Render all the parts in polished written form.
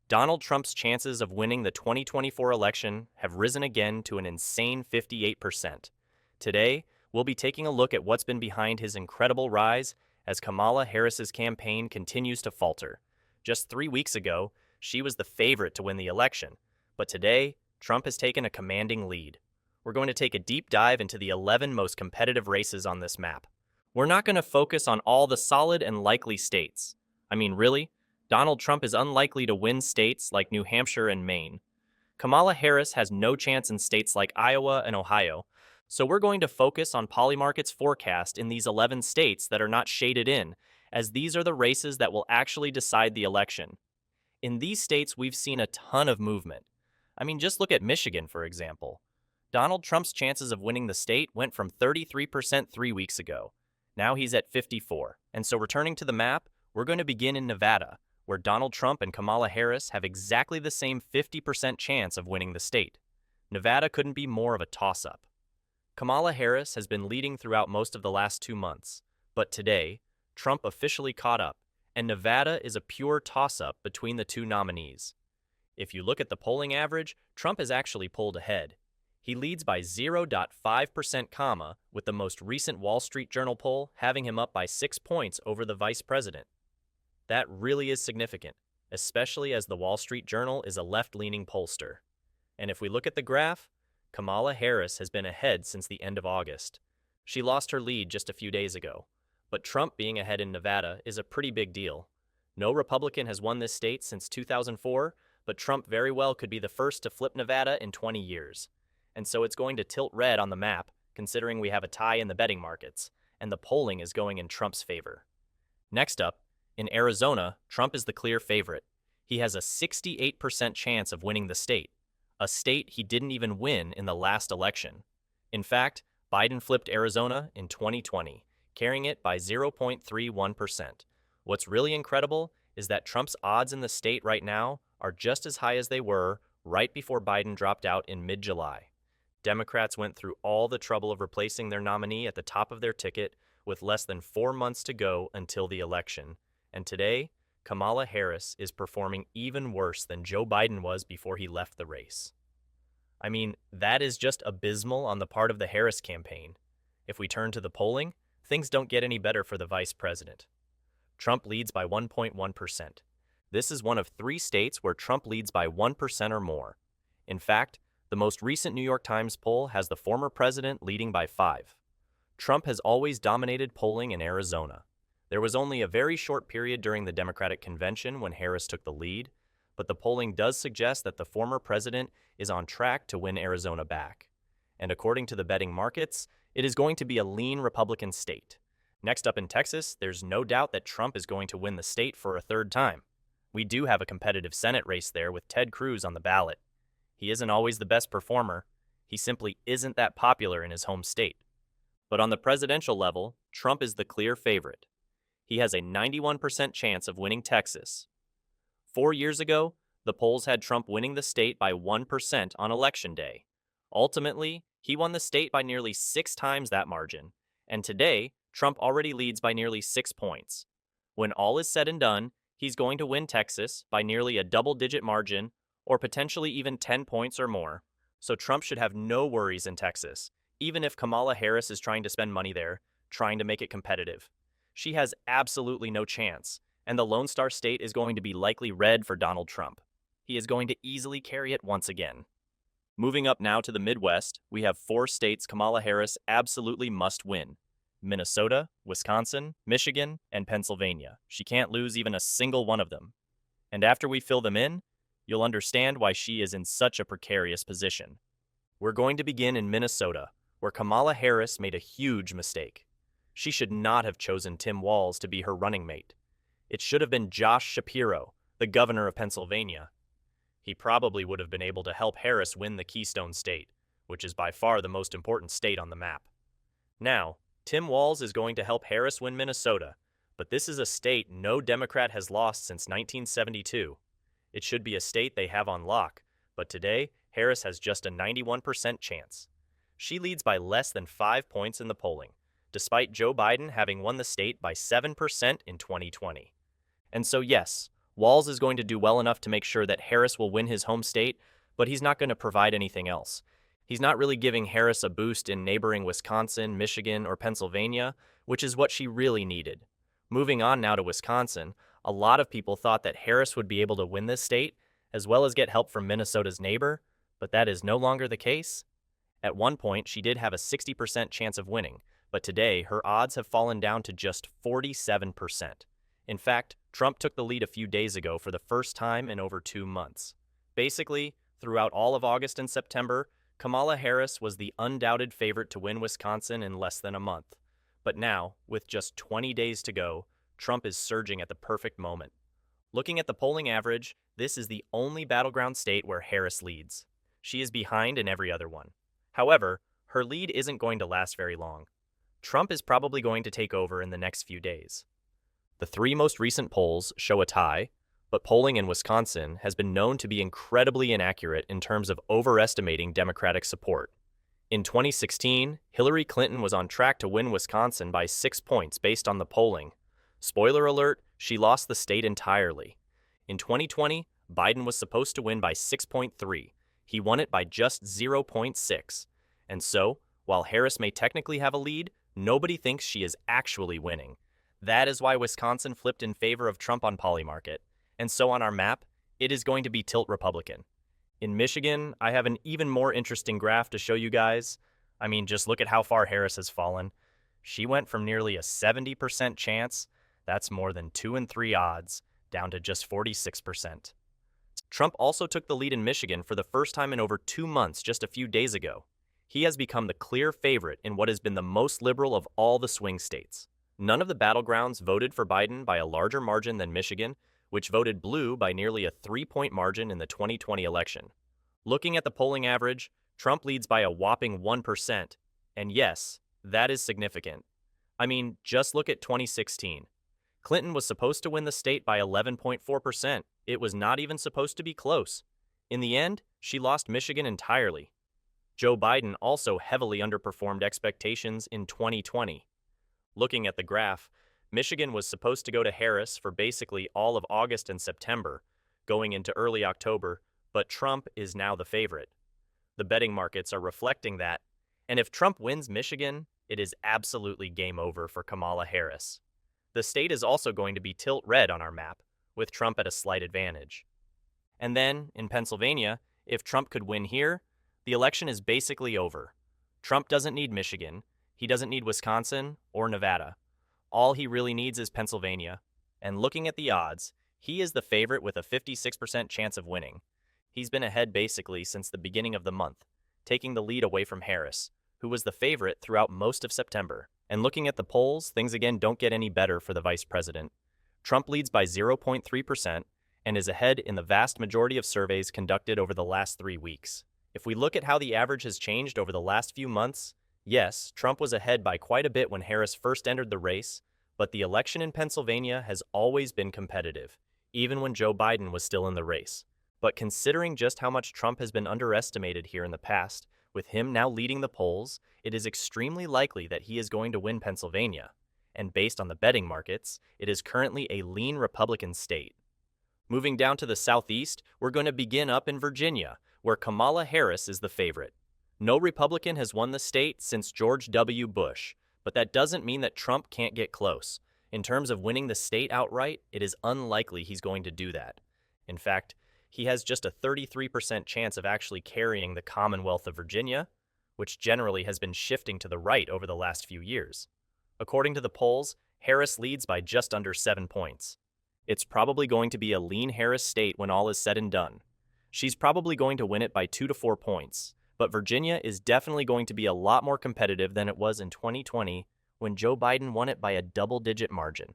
Donald Trump's chances of winning the 2024 election have risen again to an insane 58%. Today, we'll be taking a look at what's been behind his incredible rise as Kamala Harris's campaign continues to falter. Just 3 weeks ago, she was the favorite to win the election, but today, Trump has taken a commanding lead. We're going to take a deep dive into the 11 most competitive races on this map. We're not going to focus on all the solid and likely states. I mean, really? Donald Trump is unlikely to win states like New Hampshire and Maine. Kamala Harris has no chance in states like Iowa and Ohio, so we're going to focus on Polymarket's forecast in these 11 states that are not shaded in, as these are the races that will actually decide the election. In these states, we've seen a ton of movement. I mean, just look at Michigan, for example. Donald Trump's chances of winning the state went from 33% 3 weeks ago. Now he's at 54. And so returning to the map, we're going to begin in Nevada, where Donald Trump and Kamala Harris have exactly the same 50% chance of winning the state. Nevada couldn't be more of a toss-up. Kamala Harris has been leading throughout most of the last 2 months, but today, Trump officially caught up, and Nevada is a pure toss-up between the two nominees. If you look at the polling average, Trump has actually pulled ahead. He leads by 0.5%, with the most recent Wall Street Journal poll having him up by 6 points over the vice president. That really is significant, especially as the Wall Street Journal is a left-leaning pollster. And if we look at the graph, Kamala Harris has been ahead since the end of August. She lost her lead just a few days ago, but Trump being ahead in Nevada is a pretty big deal. No Republican has won this state since 2004, but Trump very well could be the first to flip Nevada in 20 years. And so it's going to tilt red on the map, considering we have a tie in the betting markets, and the polling is going in Trump's favor. Next up, in Arizona, Trump is the clear favorite. He has a 68% chance of winning the state, a state he didn't even win in the last election. In fact, Biden flipped Arizona in 2020, carrying it by 0.31%. What's really incredible is that Trump's odds in the state right now are just as high as they were right before Biden dropped out in mid-July. Democrats went through all the trouble of replacing their nominee at the top of their ticket with less than 4 months to go until the election. And today, Kamala Harris is performing even worse than Joe Biden was before he left the race. I mean, that is just abysmal on the part of the Harris campaign. If we turn to the polling, things don't get any better for the vice president. Trump leads by 1.1%. This is one of 3 states where Trump leads by 1% or more. In fact, the most recent New York Times poll has the former president leading by 5. Trump has always dominated polling in Arizona. There was only a very short period during the Democratic convention when Harris took the lead, but the polling does suggest that the former president is on track to win Arizona back. And according to the betting markets, it is going to be a lean Republican state. Next up in Texas, there's no doubt that Trump is going to win the state for a third time. We do have a competitive Senate race there with Ted Cruz on the ballot. He isn't always the best performer. He simply isn't that popular in his home state. But on the presidential level, Trump is the clear favorite. He has a 91% chance of winning Texas. 4 years ago, the polls had Trump winning the state by 1% on Election Day. Ultimately, he won the state by nearly 6 times that margin. And today, Trump already leads by nearly 6 points. When all is said and done, he's going to win Texas by nearly a double-digit margin, or potentially even 10 points or more. So Trump should have no worries in Texas, even if Kamala Harris is trying to spend money there, trying to make it competitive. She has absolutely no chance, and the Lone Star State is going to be likely red for Donald Trump. He is going to easily carry it once again. Moving up now to the Midwest, we have 4 states Kamala Harris absolutely must win: Minnesota, Wisconsin, Michigan, and Pennsylvania. She can't lose even a single one of them. And after we fill them in, you'll understand why she is in such a precarious position. We're going to begin in Minnesota, where Kamala Harris made a huge mistake. She should not have chosen Tim Walz to be her running mate. It should have been Josh Shapiro, the governor of Pennsylvania. He probably would have been able to help Harris win the Keystone State, which is by far the most important state on the map. Now, Tim Walz is going to help Harris win Minnesota, but this is a state no Democrat has lost since 1972. It should be a state they have on lock, but today, Harris has just a 91% chance. She leads by less than 5 points in the polling, despite Joe Biden having won the state by 7% in 2020. And so yes, Walz is going to do well enough to make sure that Harris will win his home state, but he's not going to provide anything else. He's not really giving Harris a boost in neighboring Wisconsin, Michigan, or Pennsylvania, which is what she really needed. Moving on now to Wisconsin, a lot of people thought that Harris would be able to win this state, as well as get help from Minnesota's neighbor, but that is no longer the case. At one point, she did have a 60% chance of winning, but today her odds have fallen down to just 47%. In fact, Trump took the lead a few days ago for the first time in over 2 months. Basically, throughout all of August and September, Kamala Harris was the undoubted favorite to win Wisconsin in less than a month. But now, with just 20 days to go, Trump is surging at the perfect moment. Looking at the polling average, this is the only battleground state where Harris leads. She is behind in every other one. However, her lead isn't going to last very long. Trump is probably going to take over in the next few days. The 3 most recent polls show a tie, but polling in Wisconsin has been known to be incredibly inaccurate in terms of overestimating Democratic support. In 2016, Hillary Clinton was on track to win Wisconsin by 6 points based on the polling. Spoiler alert, she lost the state entirely. In 2020, Biden was supposed to win by 6.3. He won it by just 0.6. And so, while Harris may technically have a lead, nobody thinks she is actually winning. That is why Wisconsin flipped in favor of Trump on Polymarket. And so on our map, it is going to be tilt Republican. In Michigan, I have an even more interesting graph to show you guys. I mean, just look at how far Harris has fallen. She went from nearly a 70% chance, that's more than 2 in 3 odds, down to just 46%. Trump also took the lead in Michigan for the first time in over 2 months just a few days ago. He has become the clear favorite in what has been the most liberal of all the swing states. None of the battlegrounds voted for Biden by a larger margin than Michigan, which voted blue by nearly a 3-point margin in the 2020 election. Looking at the polling average, Trump leads by a whopping 1%. And yes, that is significant. I mean, just look at 2016. Clinton was supposed to win the state by 11.4%. It was not even supposed to be close. In the end, she lost Michigan entirely. Joe Biden also heavily underperformed expectations in 2020. Looking at the graph, Michigan was supposed to go to Harris for basically all of August and September, going into early October, but Trump is now the favorite. The betting markets are reflecting that, and if Trump wins Michigan, it is absolutely game over for Kamala Harris. The state is also going to be tilt red on our map, with Trump at a slight advantage. And then, in Pennsylvania, if Trump could win here, the election is basically over. Trump doesn't need Michigan, he doesn't need Wisconsin or Nevada. All he really needs is Pennsylvania. And looking at the odds, he is the favorite with a 56% chance of winning. He's been ahead basically since the beginning of the month, taking the lead away from Harris, who was the favorite throughout most of September. And looking at the polls, things again don't get any better for the vice president. Trump leads by 0.3% and is ahead in the vast majority of surveys conducted over the last 3 weeks. If we look at how the average has changed over the last few months, yes, Trump was ahead by quite a bit when Harris first entered the race, but the election in Pennsylvania has always been competitive, even when Joe Biden was still in the race. But considering just how much Trump has been underestimated here in the past, with him now leading the polls, it is extremely likely that he is going to win Pennsylvania. And based on the betting markets, it is currently a lean Republican state. Moving down to the southeast, we're going to begin up in Virginia, where Kamala Harris is the favorite. No Republican has won the state since George W. Bush, but that doesn't mean that Trump can't get close. In terms of winning the state outright, it is unlikely he's going to do that. In fact, he has just a 33% chance of actually carrying the Commonwealth of Virginia, which generally has been shifting to the right over the last few years. According to the polls, Harris leads by just under 7 points. It's probably going to be a lean Harris state when all is said and done. She's probably going to win it by 2 to 4 points, but Virginia is definitely going to be a lot more competitive than it was in 2020 when Joe Biden won it by a double-digit margin.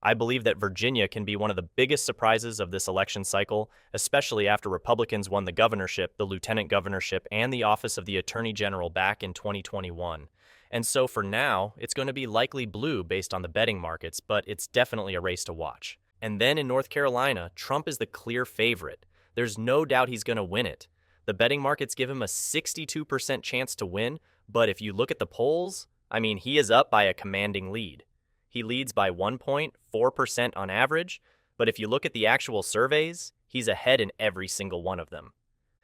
I believe that Virginia can be one of the biggest surprises of this election cycle, especially after Republicans won the governorship, the lieutenant governorship, and the office of the Attorney General back in 2021. And so for now, it's going to be likely blue based on the betting markets, but it's definitely a race to watch. And then in North Carolina, Trump is the clear favorite. There's no doubt he's going to win it. The betting markets give him a 62% chance to win, but if you look at the polls, I mean, he is up by a commanding lead. He leads by 1.4% on average, But if you look at the actual surveys, he's ahead in every single one of them.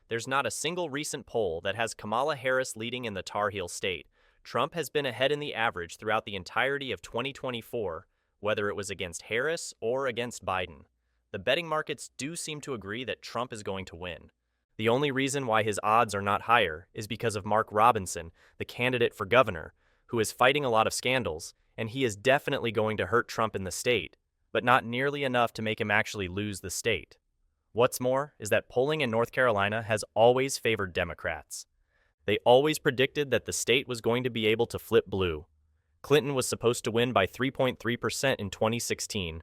There's not a single recent poll that has Kamala Harris leading in the Tar Heel state. Trump has been ahead in the average throughout the entirety of 2024, whether it was against Harris or against Biden. The betting markets do seem to agree that Trump is going to win. The only reason why his odds are not higher is because of Mark Robinson, the candidate for governor, who is fighting a lot of scandals, and he is definitely going to hurt Trump in the state, but not nearly enough to make him actually lose the state. What's more is that polling in North Carolina has always favored Democrats. They always predicted that the state was going to be able to flip blue. Clinton was supposed to win by 3.3% in 2016,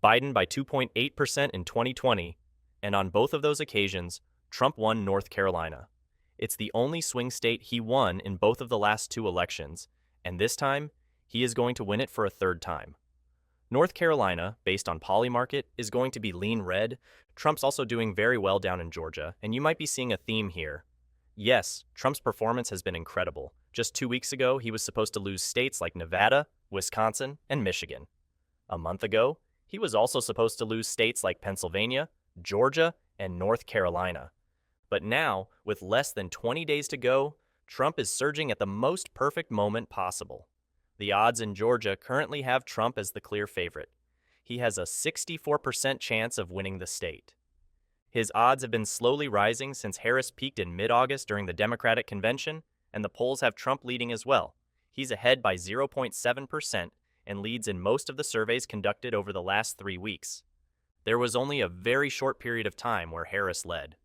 Biden by 2.8% in 2020, and on both of those occasions, Trump won North Carolina. It's the only swing state he won in both of the last two elections, and this time, he is going to win it for a third time. North Carolina, based on Polymarket, is going to be lean red. Trump's also doing very well down in Georgia, and you might be seeing a theme here. Yes, Trump's performance has been incredible. Just 2 weeks ago, he was supposed to lose states like Nevada, Wisconsin, and Michigan. A month ago, he was also supposed to lose states like Pennsylvania, Georgia, and North Carolina. But now, with less than 20 days to go, Trump is surging at the most perfect moment possible. The odds in Georgia currently have Trump as the clear favorite. He has a 64% chance of winning the state. His odds have been slowly rising since Harris peaked in mid-August during the Democratic convention, and the polls have Trump leading as well. He's ahead by 0.7% and leads in most of the surveys conducted over the last 3 weeks. There was only a very short period of time where Harris led.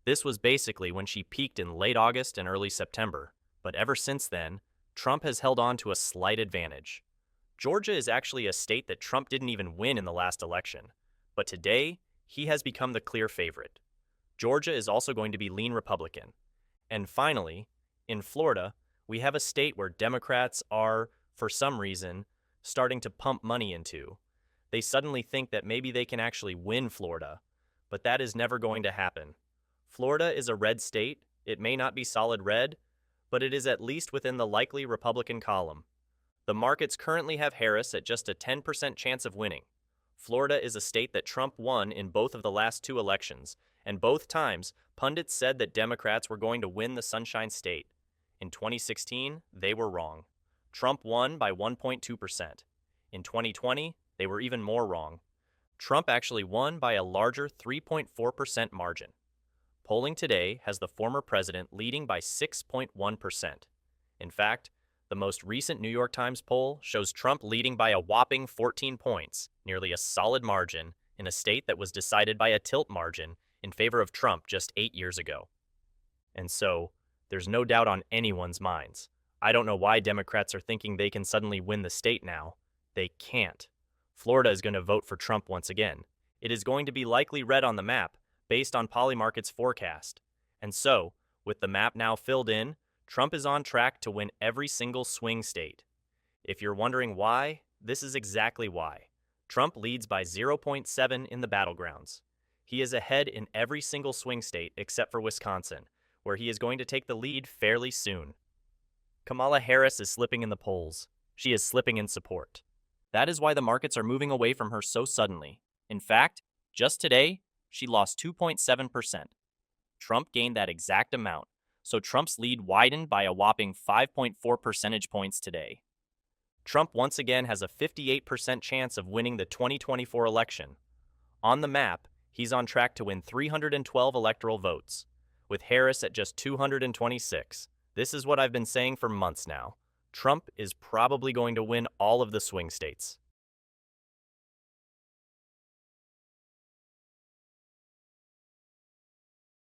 This was basically when she peaked in late August and early September, but ever since then, Trump has held on to a slight advantage. Georgia is actually a state that Trump didn't even win in the last election, but today, he has become the clear favorite. Georgia is also going to be lean Republican. And finally, in Florida, we have a state where Democrats are, for some reason, starting to pump money into. They suddenly think that maybe they can actually win Florida, but that is never going to happen. Florida is a red state. It may not be solid red, but it is at least within the likely Republican column. The markets currently have Harris at just a 10% chance of winning. Florida is a state that Trump won in both of the last two elections, and both times, pundits said that Democrats were going to win the Sunshine State. In 2016, they were wrong. Trump won by 1.2%. In 2020, they were even more wrong. Trump actually won by a larger 3.4% margin. Polling today has the former president leading by 6.1%. In fact, the most recent New York Times poll shows Trump leading by a whopping 14 points, nearly a solid margin, in a state that was decided by a tilt margin in favor of Trump just 8 years ago. And so, there's no doubt on anyone's minds. I don't know why Democrats are thinking they can suddenly win the state now. They can't. Florida is going to vote for Trump once again. It is going to be likely red on the map, based on Polymarket's forecast. And so, with the map now filled in, Trump is on track to win every single swing state. If you're wondering why, this is exactly why. Trump leads by 0.7 in the battlegrounds. He is ahead in every single swing state except for Wisconsin, where he is going to take the lead fairly soon. Kamala Harris is slipping in the polls. She is slipping in support. That is why the markets are moving away from her so suddenly. In fact, just today, she lost 2.7%. Trump gained that exact amount, so Trump's lead widened by a whopping 5.4 percentage points today. Trump once again has a 58% chance of winning the 2024 election. On the map, he's on track to win 312 electoral votes, with Harris at just 226. This is what I've been saying for months now. Trump is probably going to win all of the swing states.